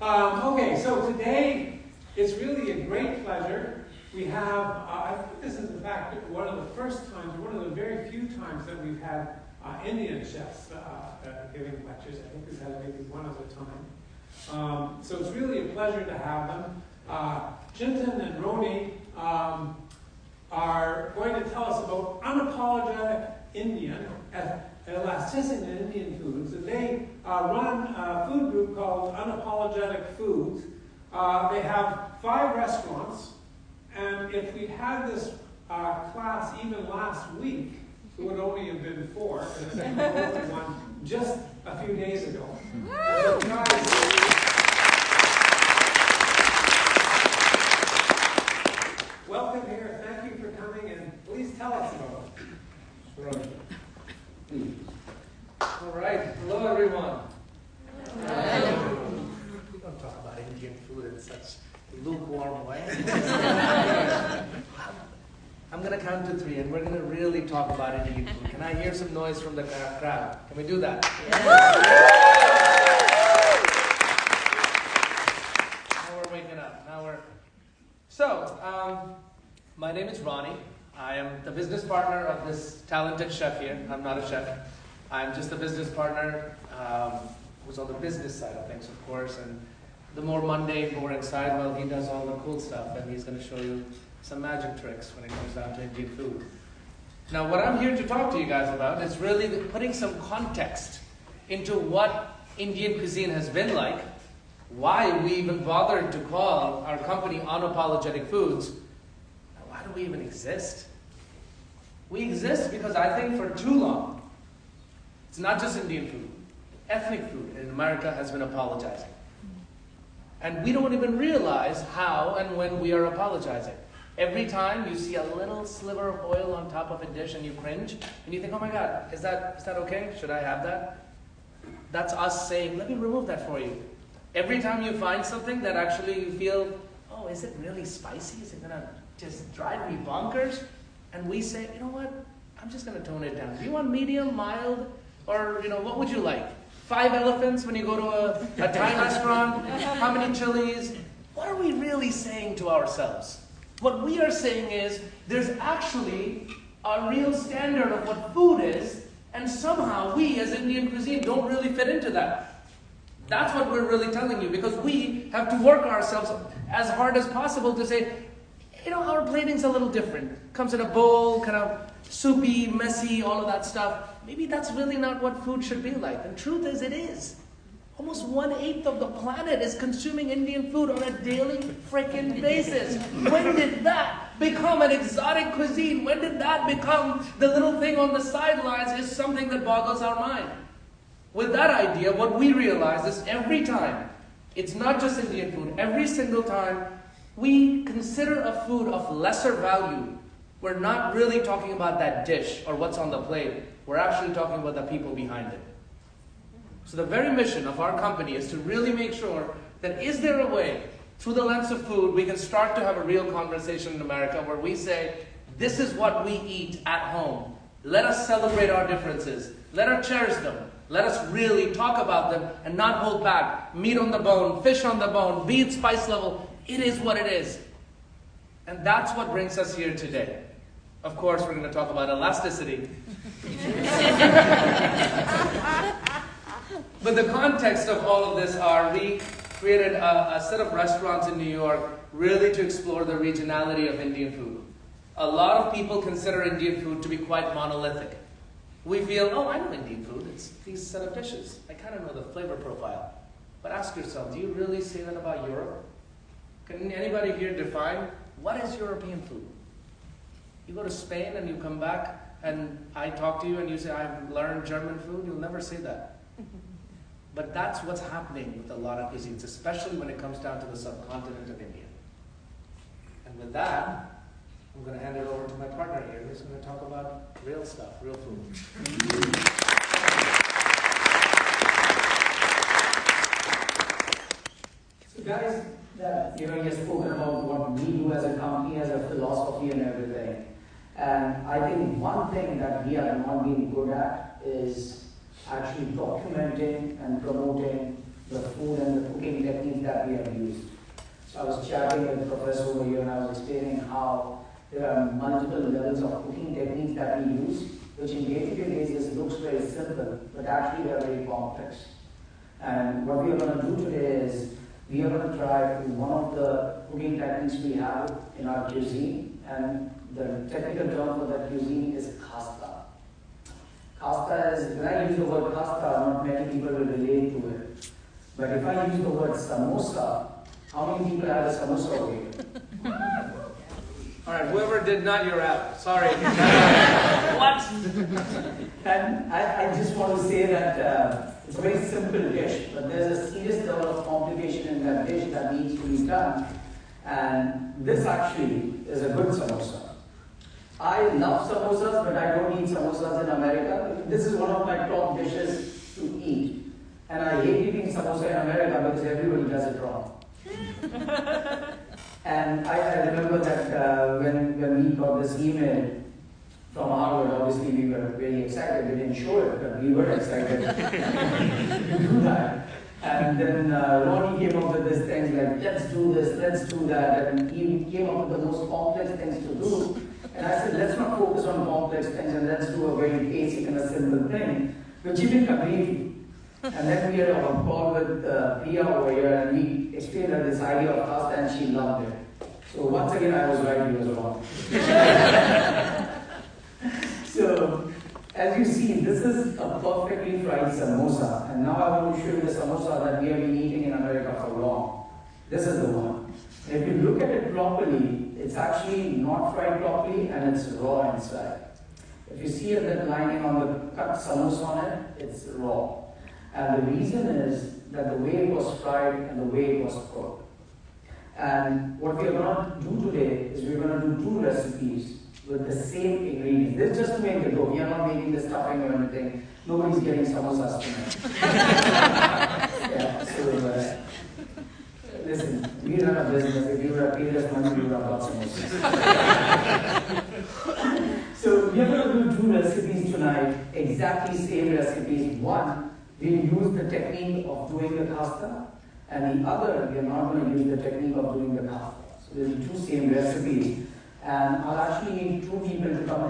Okay, so today it's really a great pleasure. We have, I think this is in fact one of the first times, one of the very few times that we've had Indian chefs giving lectures. I think we've had maybe one other time. So it's really a pleasure to have them. Chintan and Roni are going to tell us about unapologetic Indian, elasticity in Indian foods. And they run a food group called Unapologetic Foods. They have 5 restaurants, and if we had this class even last week, it would only have been 4, and they opened one just a few days ago. So guys, welcome here. Thank you for coming, and please tell us about it. All right. Hello, everyone. Hello. We don't talk about Indian food in such a lukewarm way. I'm going to count to 3, and we're going to really talk about Indian food. Can I hear some noise from the crowd? Can we do that? Now we're waking up. So, my name is Roni. I am the business partner of this talented chef here. I'm not a chef. I'm just a business partner who's on the business side of things, of course, and the more mundane, boring side, well, he does all the cool stuff, and he's going to show you some magic tricks when it comes down to Indian food. Now, what I'm here to talk to you guys about is really putting some context into what Indian cuisine has been like, why we even bothered to call our company Unapologetic Foods. Why do we even exist? We exist because I think for too long, it's not just Indian food, ethnic food in America has been apologizing. And we don't even realize how and when we are apologizing. Every time you see a little sliver of oil on top of a dish and you cringe, and you think, oh my God, is that okay? Should I have that? That's us saying, let me remove that for you. Every time you find something that actually you feel, oh, is it really spicy? Is it going to just drive me bonkers? And we say, you know what? I'm just going to tone it down. Do you want medium, mild, or what would you like? 5 elephants when you go to a Thai restaurant? How many chilies? What are we really saying to ourselves? What we are saying is there's actually a real standard of what food is, and somehow we as Indian cuisine don't really fit into that. That's what we're really telling you, because we have to work ourselves as hard as possible to say, our plating's a little different. Comes in a bowl, kind of soupy, messy, all of that stuff. Maybe that's really not what food should be like. And truth is, it is. Almost 1/8 of the planet is consuming Indian food on a daily freaking basis. When did that become an exotic cuisine? When did that become the little thing on the sidelines is something that boggles our mind? With that idea, what we realize is every time, it's not just Indian food, every single time we consider a food of lesser value, we're not really talking about that dish or what's on the plate. We're actually talking about the people behind it. So the very mission of our company is to really make sure that is there a way, through the lens of food, we can start to have a real conversation in America where we say, this is what we eat at home. Let us celebrate our differences. Let us cherish them. Let us really talk about them and not hold back. Meat on the bone, fish on the bone, be it spice level. It is what it is. And that's what brings us here today. Of course, we're going to talk about elasticity. But the context of all of this are we created a set of restaurants in New York really to explore the regionality of Indian food. A lot of people consider Indian food to be quite monolithic. We feel, oh, I know Indian food. It's these set of dishes. I kind of know the flavor profile. But ask yourself, do you really say that about Europe? Can anybody here define what is European food? You go to Spain and you come back and I talk to you and you say, I've learned German food. You'll never say that. But that's what's happening with a lot of cuisines, especially when it comes down to the subcontinent of India. And with that, I'm going to hand it over to my partner here, who's going to talk about real stuff, real food. So guys, you spoke about what we do as a company, as a philosophy and everything. And I think one thing that we have not been good at is actually documenting and promoting the food and the cooking techniques that that we have used. So I was chatting with the professor over here and I was explaining how there are multiple levels of cooking techniques that we use, which in day-to-day basis looks very simple, but actually they are very complex. And what we are going to do today is, we are going to try one of the cooking techniques we have in our cuisine, and the technical term for that cuisine is kasta. Kasta is, when I use the word kasta, not many people will relate to it. But if I use the word samosa, how many people have a samosa over here? All right, whoever did not, you're out. Sorry. What? And I just want to say that it's a very simple dish, but there's a serious level of complication in that dish that needs to be done. And this actually is a good samosa. I love samosas, but I don't eat samosas in America. This is one of my top dishes to eat. And I hate eating samosa in America because everybody does it wrong. And I remember that when we got this email from Harvard, obviously we were very excited. We didn't show it, but we were excited to do that. And then Roni came up with these things like, let's do this, let's do that. And he came up with the most complex things to do. And I said, let's not focus on complex things and let's do a very basic and a simple thing, which he didn't agree to. And then we had a call with Priya over here and we explained her this idea of pasta and she loved it. So once again I was right, he was wrong. So as you see, this is a perfectly fried samosa. And now I want to show you the samosa that we have been eating in America for long. This is the one. And if you look at it properly, it's actually not fried properly and it's raw inside. If you see that lining on the cut samosa on it, it's raw. And the reason is that the way it was fried and the way it was cooked. And what we are going to do today is we're going to do two recipes with the same ingredients. This is just to make the dough. We are not making the stuffing or anything. Nobody's getting samosas tonight. Yeah, so listen, we run a business. If you were a paid us money, we would have got samosas. So we are going to do two recipes tonight, exactly same recipes. One, we'll use the technique of doing the kasta, and the other, we are not going to use the technique of doing the kasta. So there's two same recipes, and I'll actually need two people to come